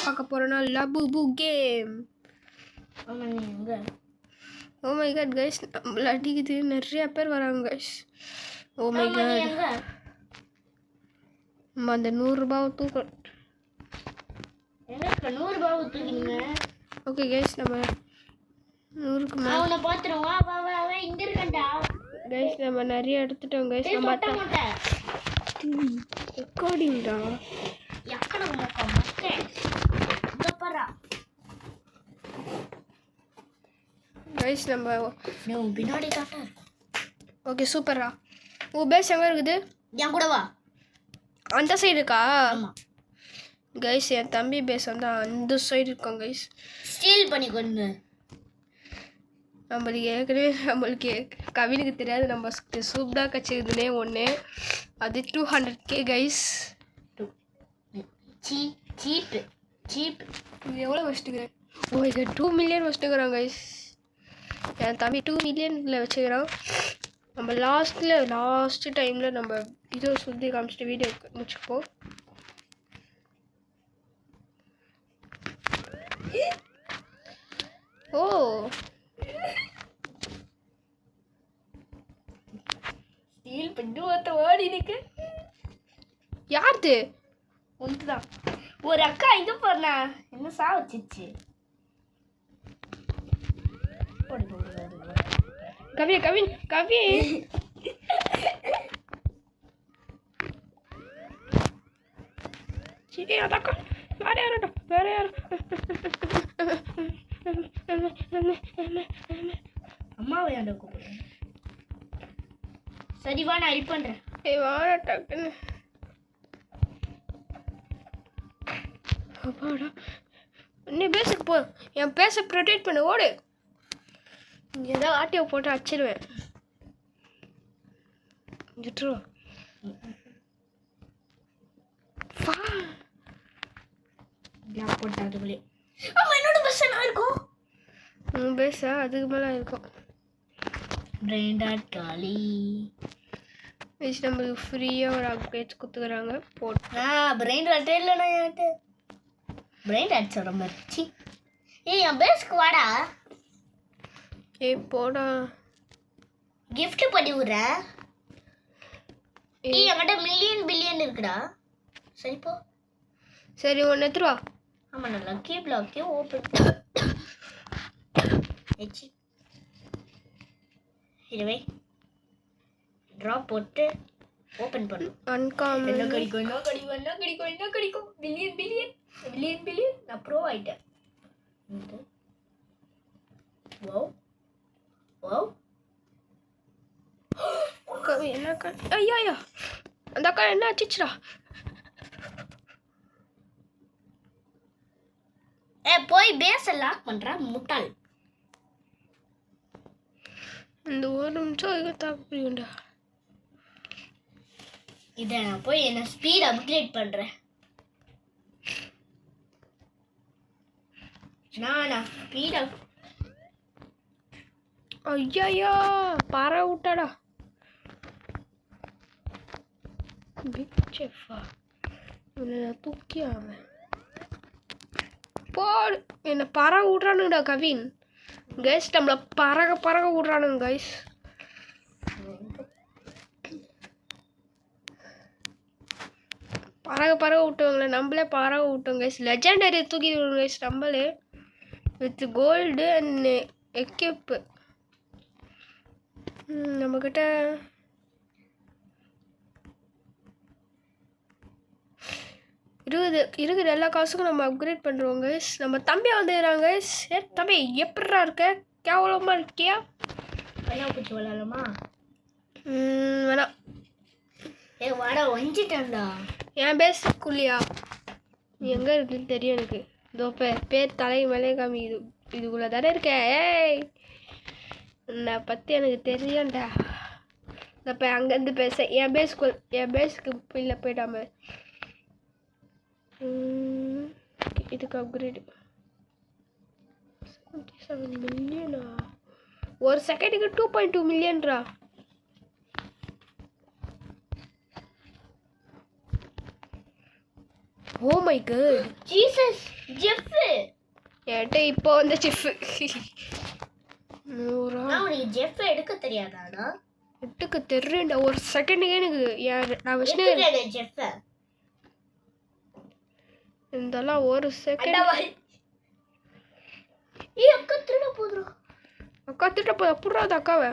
பார்க்க போகிறோன்னா Labubu game. Oh my god guys, நம்மள அடிக்குது, நிறைய பேர் வராங்க கைஸ். ஓ மை காட், நம்ம அந்த 100 ரூபாவை தூக்கணும். எனக்கு 100 ரூபாய் தூக்கிடுங்க. ஓகே கைஸ், நம்ம 100க்கு மேலே அவனை பார்த்துருவா. அவன் இங்கே இருக்கண்டா கைஸ். நம்ம நிறைய எடுத்துட்டோம் கைஸ். நம்ம ரெக்கார்டிங்டா கைஸ். நம்ம பின்னாடி காட்ட. ஓகே சூப்பரா. உன் பேஸ் எங்கே இருக்குது? என் கூட வா. அந்த சைடு இருக்கா? ஆமா கைஸ், என் தம்பி பேஸ் வந்து அந்த சைடு இருக்கோம் கைஸ். ஸ்டீல் பண்ணி கொண்டு நம்மளுக்கு ஏற்கனவே கவினுக்கு தெரியாது நம்ம சூப்பராக கச்சிருதுனே ஒன்று. அது 200K கைஸ். சீப்பு இது எவ்வளோ வச்சுட்டுக்கிறேன்? ஓ இது 2 மில்லியன் வச்சுட்டுக்கிறான் கைஸ். என் தம்பி 2 மில்லியனில் வச்சுக்கிறான். நம்ம லாஸ்ட் டைமில் நம்ம இதை சுற்றி காமிச்சிட்டு வீடியோ முடிச்சுப்போம். ஓ ஸ்டீல் பண்ணி ஒருத்த ஓடி இருக்கு. யாருது? ஒன்றுதான். ஒரு அக்கா இது பண்ண என்ன சா வச்சிச்சு. கவின் சரி அதாக்கா வேற யாரும் அம்மாவை ஏன்டா கூப்பிடுறேன்? சரிவா, நான் ஹெல்ப் பண்றேன். ஏய் வாடா டக்குன்னு. அப்பாடா, நீ பேசுக்கு போ. என் பேச ப்ரொடெக்ட் பண்ண ஓடு. ஏதாவது ஆட்டியோ போட்டு அடிச்சிடுவேன். விட்டுருவா. போட்டாதுங்களே. ஆமா, என்னோட பஸ் என்ன இருக்கும்? பேச அதுக்கு மேலே இருக்கும். பிரெயின் டாட் காலி. நம்மளுக்கு ஃப்ரீயாக ஒரு அப்டேட்ஸ் கொடுத்துக்கிறாங்க. போட்டு பிரெயின் டாட் இல்லைண்ணா என்கிட்ட. பிரெயின் டாட் சொல்கிற மாதிரி. ஏய் என் பேஸ்க்கு வாடா. ஏய் போடா. கிஃப்ட் பண்ணி விடுறேன். ஏய் என்கிட்ட மில்லியன் பில்லியன் இருக்குடா. சரி போ. சரி ஒன்று எடுத்துருவா. ஆமாம், நான் லக்கி பிளாக்கே ஓப்பன் வச்சு இதுவே ட்ராப் போட்டு ஓப்பன் பண்ணும். அன்காமன் என்ன கிடைக்கும்? பில்லியன் நான் ப்ரோ ஆயிட்டேன். வாவ் என்ன ஐயா அந்த அக்கா என்ன ஆச்சுடா? போய் பேஸை லாக் பண்ற முட்டாள். இந்த ஒரு நிமிஷம் தாக்குண்டா. இதை நான் போய் என்ன ஸ்பீட் அப்கிரேட் பண்றேன். நான் ஸ்பீட் ஐயா பாரா விட்டாடா. பிக் செஃப்பா தூக்கி அவன் போடு. என்ன பறக விட்றானுங்கடா கவின். கைஸ் நம்மளை பறக விட்றானுங்க கைஸ். பறக விட்டவங்களே நம்மளே பறக விட்டோம் கைஸ். லெஜெண்டரி தூக்கி விடுவோம் கைஸ் நம்மளே வித் கோல்டு அண்ட் எக்யூப்பு. நம்மக்கிட்ட இருக்குது எல்லா காசுக்கும் நம்ம அப்கிரேட் பண்ணுறோம் கைஸ். நம்ம தம்பி வந்துடுறாங்க கைஸ். தம்பி எப்படிடா இருக்க? கேவலமாக இருக்கியா? பூச்சி விளாடலாமா? வேணாம். வாடா வஞ்சிட்டேன்டா. என் பேசுக்குள்ளியா எங்கே இருக்குன்னு தெரியும் எனக்கு. இதோ பேர் தலை மேலே காமி. இதுக்குள்ளே தானே இருக்கேன். ஏய் என்னை பற்றி எனக்கு தெரியும்டா. இப்போ அங்கேருந்து பேச என் பேஸுக்கு இல்லை போயிட்டாம. இதுக்கு அப்கிரேடு 77 மில்லியனா? ஒரு செகண்டுக்கு 2.2 மில்லியன்ரா. Oh my god, Jesus Jeff. என்கிட்ட இப்போ வந்த செஃப் 100 நான் உனக்கு ஜெஃப் எடுக்க தெரியாதாடா? எட்டுக்கு தெரியும்டா. ஒரு செகண்டுக்கு எனக்கு நான் வச்சுட்டு எடுத்துட்டேனே ஜெஃப். இதெல்லாம் ஒரு செகண்ட். அக்கா திருட போதும். அக்கா திட்ட போத புடுறாது அக்காவை.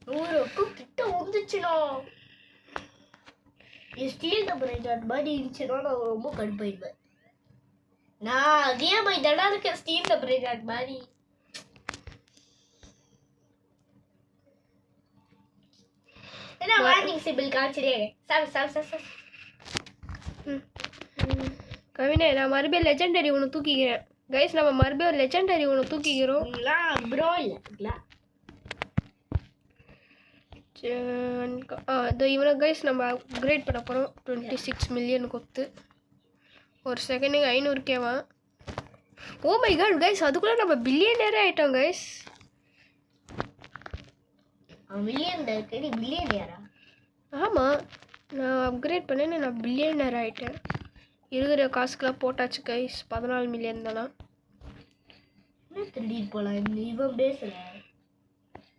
100 அக்கா கிட்ட வந்துச்சுனா ஸ்டீல் த பிரைட் மாதிரி இருந்துச்சுன்னா நான் ரொம்ப கடுப்பாயிடுவேன். நான் அதே மாதிரி தானே இருக்கேன், ஸ்டீல் த பிரைட் மாதிரி. என்ன வார்னிங் சிம்பிள் காமிச்சிடே. கவினே, நான் மறுபடியும் லெஜெண்டரி ஒன்று தூக்கிக்கிறேன் கைஸ். நம்ம மறுபடியும் லெஜெண்டரி ஒன்று தூக்கிக்கிறோம். ப்ரோ இல்லை இதோ இவனை கைஸ் நம்ம அப்கிரேட் பண்ண போகிறோம். 26 மில்லியன் கொத்து. ஒரு செகண்டுக்கு 500K-வா. ஓ மை காட் கைஸ், அதுக்குள்ளே நம்ம பில்லியனரே ஆகிட்டோம் கைஸ். மில்லியன் இருக்கு, நீ பில்லியன் யாரா? ஆமாம், நான் அப்கிரேட் பண்ணேன்னு நான் பில்லியனர் ஆகிட்டேன். இருக்கிற காசுக்கெல்லாம் போட்டாச்சு கைஸ். 14 மில்லியன் தானா திருடிட்டு போகலாம். இவன் பேசல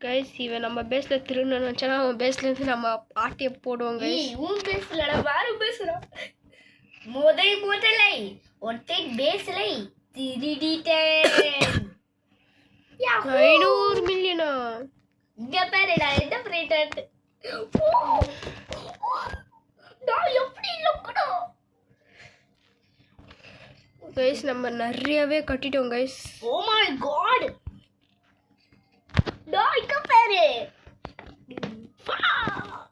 கைஸ். இவன் நம்ம பேஸில் திருடணும்னு நினச்சானா அவன் பேஸ்லேருந்து நம்ம ஆட்டியை போடுவோம் கைஸ். இவன் பேசலடா, வேற பேசுகிறான். முதலை ஒற்றை பேசலை திருடிட்டேன். 500 மில்லியனா? இங்க பாருடா, என்ன பிரேட்டட். நான் எப்படி லொக்கணும் கைஸ். நம்ம நிறையவே கட்டிட்டோம் கைஸ். ஓ மை காட், நான் இங்க பாரு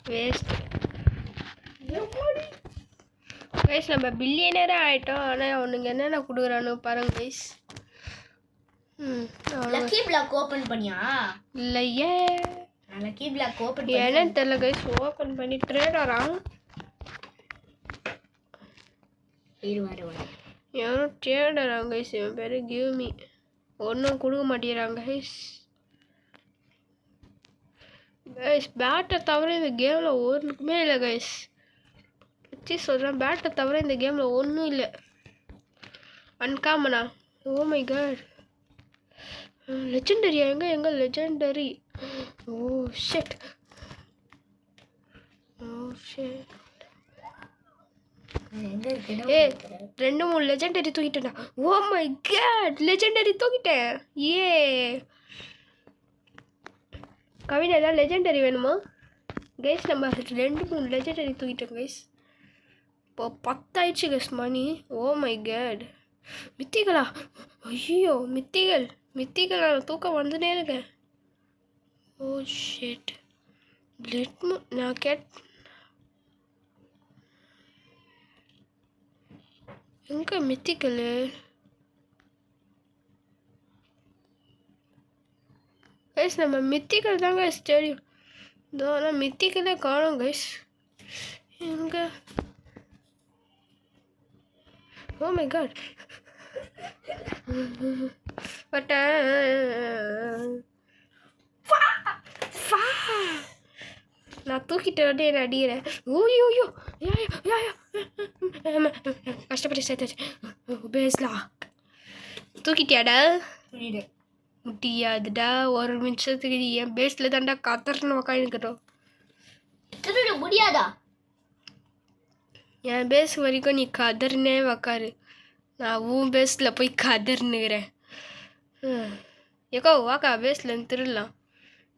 வேஸ்ட் கைஸ். நம்ம பில்லியனரே ஆகிட்டோம். ஆனால் அவனுங்க என்னென்ன கொடுக்குறானு பாருங்க கைஸ். லக்கி பிளாக் ஓபன் பண்ணியா? இல்லையே, நான் லக்கி பிளாக் ஓபன் என்னன்னு தெரியல கைஸ். ஓப்பன் பண்ணி ட்ரேடரான் யாரும் ட்ரேடராங்க கைஸ். இவன் பேர் கிவ் மீ. ஒன்றும் கொடுக்க மாட்டேங்கிறாங்க கைஸ். கைஸ் பேட்டை தவிர இந்த கேமில் ஒன்றுக்குமே இல்லை கைஸ். வச்சு சொல்கிறேன், பேட்டை தவிர இந்த கேமில் ஒன்றும் இல்லை. அன்காமனா? ஓ மை காட், லெஜெண்டரியா? எங்க legendary? Oh shit, oh shit. ஏ 2-3 லெஜெண்டரி தூக்கிட்டேன்டா. ஓ மை காட், லெஜெண்டரி தூக்கிட்டேன். ஏ கவிதை, ஏதாவது லெஜெண்டரி வேணுமா கைஸ்? நம்ம 2-3 லெஜெண்டரி தூக்கிட்டோம் கைஸ். இப்போ 10 ஆயிடுச்சு கைஸ் மணி. ஓ மை காட், மித்திகளா? ஐயோ மித்திகள் நான் தூக்கம் வந்துனே இருக்கேன். ஓ ஷிட், நான் எங்க மித்திக்கல்? கைஸ் நம்ம மித்திக்கல் தாங்க கைஸ் தெரியும். இதோ ஆனால் மித்திக்கலே காணோம் கைஸ். எங்க? ஓ மை காட், பட் நான் தூக்கிட்டு என்ன அடிக்கிறேன். ஓய்யோயோ, கஷ்டப்பட்டு சேர்த்தாச்சு. பேசலா தூக்கிட்டியாடா? முடியாதுடா, ஒரு நிமிஷத்துக்கு நீ என் பேஸில் தாண்டா கத்தர்னு உக்காந்துக்கிட்டோம். திருட முடியாதா? என் பேஸ் வரைக்கும் நீ கதர்னே உக்காரு. நான் உன் பேஸில் போய் கதர்னுக்கிறேன். ஏக்கோ வாக்கா, பேஸில் திருடலாம்.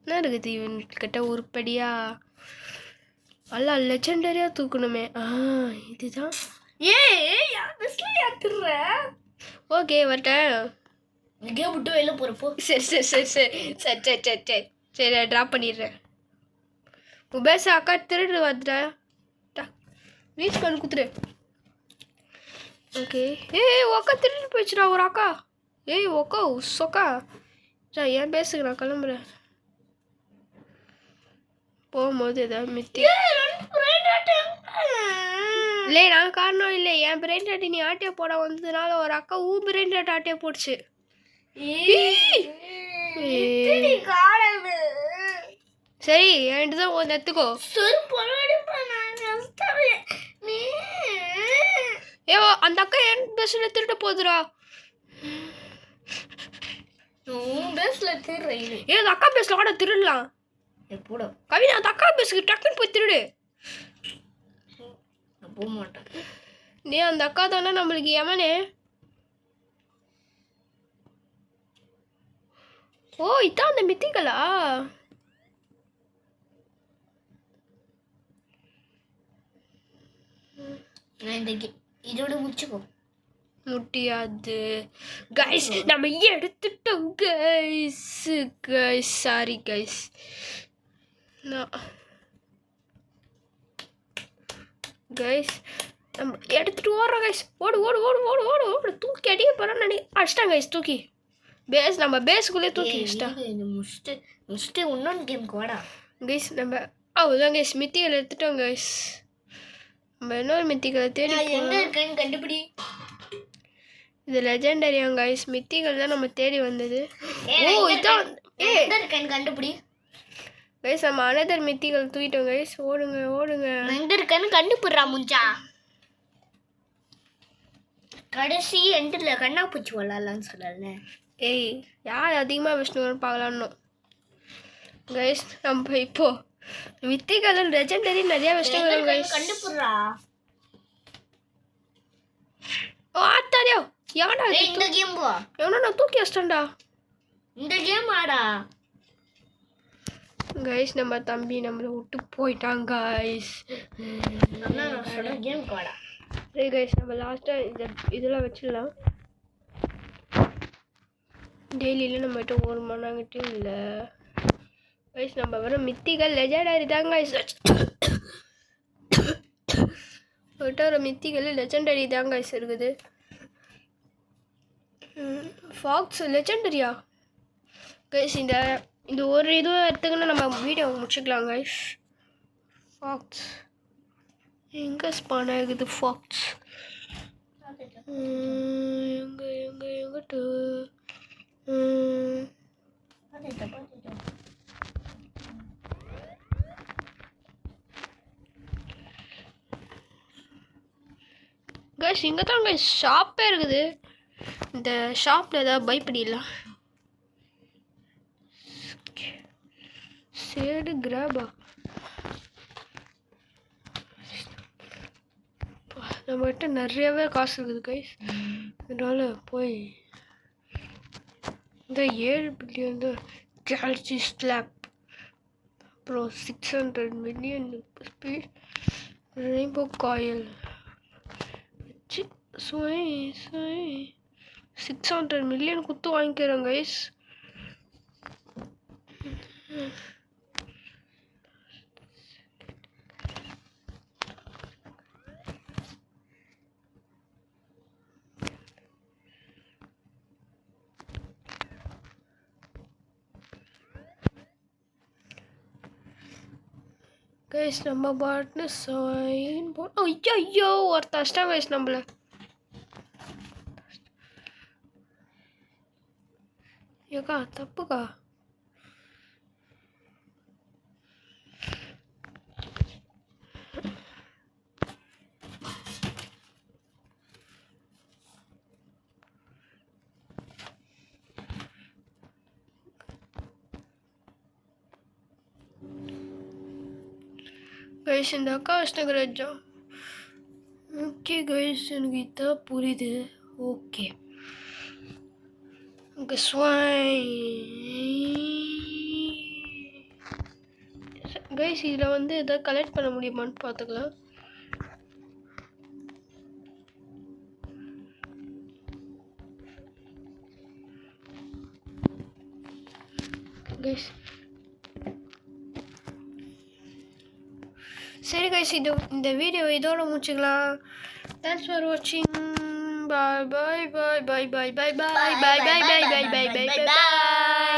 என்ன இருக்குது இவன்கிட்ட உருப்படியா? அல்ல லெஜெண்டரியாக தூக்கணுமே. இதுதான். ஓகே வரட்டேன். கேம் விட்டு வெளில போகிறப்போ சரி ட்ராப் பண்ணிடுறேன். உன் பேச அக்கா திருடு வந்துட்டா. ரீச் பண்ணி குத்துரு. ஓகே. அக்கா திருட்டு போயிடுச்சுடா ஒரு அக்கா. ஒக்கா சொக்கா. ஏன் பேசுங்க, நான் கிளம்புறேன். போகும்போது ஏதாவது மித்தி இல்லை, நான் காரணம் இல்லை. என் பிரெயின் டாட்டி நீ ஆட்டையை போட வந்ததுனால ஒரு அக்கா பிரெயின் டாட் ஆட்டையை போடுச்சு. சரி என்கிட்ட தான் கொஞ்சம் எடுத்துக்கோ. ஏ அந்த அக்கா என் பேஸ்ல திருட்டு போகுதுடா. உன் பேஸ்ல திருடுறேன். ஏ அந்த அக்கா பேஸ்ல கூட திருடலாம். எப்போடா கவினா அந்த அக்கா பேசுக்கு டக்குன்னு போய் திருடு. நான் போக மாட்டேன். நீ அந்த அக்கா தானே நம்மளுக்கு எமனே. ஓ இதான் அந்த மித்திகளா? நான் இந்த இதோட முடிச்சுக்கோ. முடியாது கைஸ், நம்ம எடுத்துட்டோம் guys. Guys sorry guys. Guys நம்ம எடுத்துட்டு ஓடுறோம் கைஸ். ஓடு ஓடு ஓடு ஓடு ஓடு ஓடு. தூக்கி அடிக்க போகிறோம் அடிச்சிட்டாங்க கைஸ். தூக்கி பேஸ் நம்ம பேஸுக்குள்ளே தூக்கி அடிச்சிட்டான். முடிச்சுட்டு இன்னொன்று கேமுக்கு வாடா கைஸ். நம்ம அவ்வளோதான் கைஸ், மித்திகள் எடுத்துட்டோம் கைஸ். நம்ம இன்னொரு மித்திகளை தேடி எங்க இருக்கேன்னு கண்டுபிடி. இது லெஜெண்டரியா கைஸ், மித்திகள் தான் நம்ம தேடி வந்தது. ஓ இதான் எங்க இருக்கேன்னு கண்டுபிடி கைஸ். நம்ம அனதர் மித்திகள் தூக்கிட்டோம் கைஸ். ஓடுங்க ஓடுங்க. எங்க இருக்கேன்னு கண்டுபிடுறா முஞ்சா. கடைசி எண்டில் கண்ணாப்பூச்சி விளாட்லான்னு சொல்லல. ஏய் யார் அதிகமாக விஷ்ணுவன் பார்க்கலான்னு கைஸ். நம்ம இப்போ மித்திகள் லெஜெண்டரி நிறையா விஷ்ணுவன் கைஸ். கண்டுபிடுறா. ஓ ஆத்தாடியோ எவனா இந்த கேம் போ. எவனா நான் தூக்கி வச்சிட்டேன்டா. இந்த கேம் ஆடா கைஸ். நம்ம தம்பி நம்மளை விட்டு போயிட்டான் கைஸ். கேம் வாடா. சரி கைஸ், நம்ம லாஸ்ட்டாக இதெல்லாம் வச்சிடலாம். டெய்லியில் நம்மகிட்ட ஒரு மணங்கிட்டையும் இல்லை கைஸ். நம்ம வர மித்திகள் லெஜெண்டரி தான் கைஸ். ஒரு மித்திகள் லெஜெண்டரி தான் கைஸ் இருக்குது. ஃபாக்ஸ் லெஜெண்டரியா கைஸ்? இந்த ஒரு இதுவும் எடுத்துக்கினா நம்ம வீடியோ முடிச்சுக்கலாம் கைஸ். ஃபாக்ஸ் எங்கே ஸ்பான் ஆகுது? ஃபாக்ஸ் எங்கே எங்கே எங்கிட்டு கைஸ்? இங்கே தான் கைஸ் ஷாப்பே இருக்குது. இந்த ஷாப்பில் ஏதாவது பயப்படிடலாம். சேடு கிராபா நம்மகிட்ட நிறையவே காசு இருக்குது கைஸ். இதனால போய் இந்த 7 பில்லியன் கேலக்சி ஸ்லாப், அப்புறம் 600 மில்லியன் ரெயின்போ காயில் வச்சு 600 மில்லியன் குத்து வாங்கிக்கிறோம் கைஸ். கைஸ் நம்ம பாட்டுன்னு சைன் போட். ஐயோ ஒருத்த அஷ்டம் கைஸ் நம்மள. ஏக்கா தப்புக்கா. கைஸ் இந்த அக்கா வச்சுனா. ஓகே கைஸ், எனக்கு இதான் புரியுது. ஓகே கைஸ் இதில் வந்து எதாவது கலெக்ட் பண்ண முடியுமான்னு பார்த்துக்கலாம். கைஸ் சரி கைஸ், இந்த வீடியோ இதோட முடிச்சுக்கலாம். தேங்க்ஸ் ஃபார் வாட்சிங். பாய் பாய் பாய் பாய் பாய் பாய் பாய் பாய் பாய் பாய் பாய் பாய் பாய் பாய்.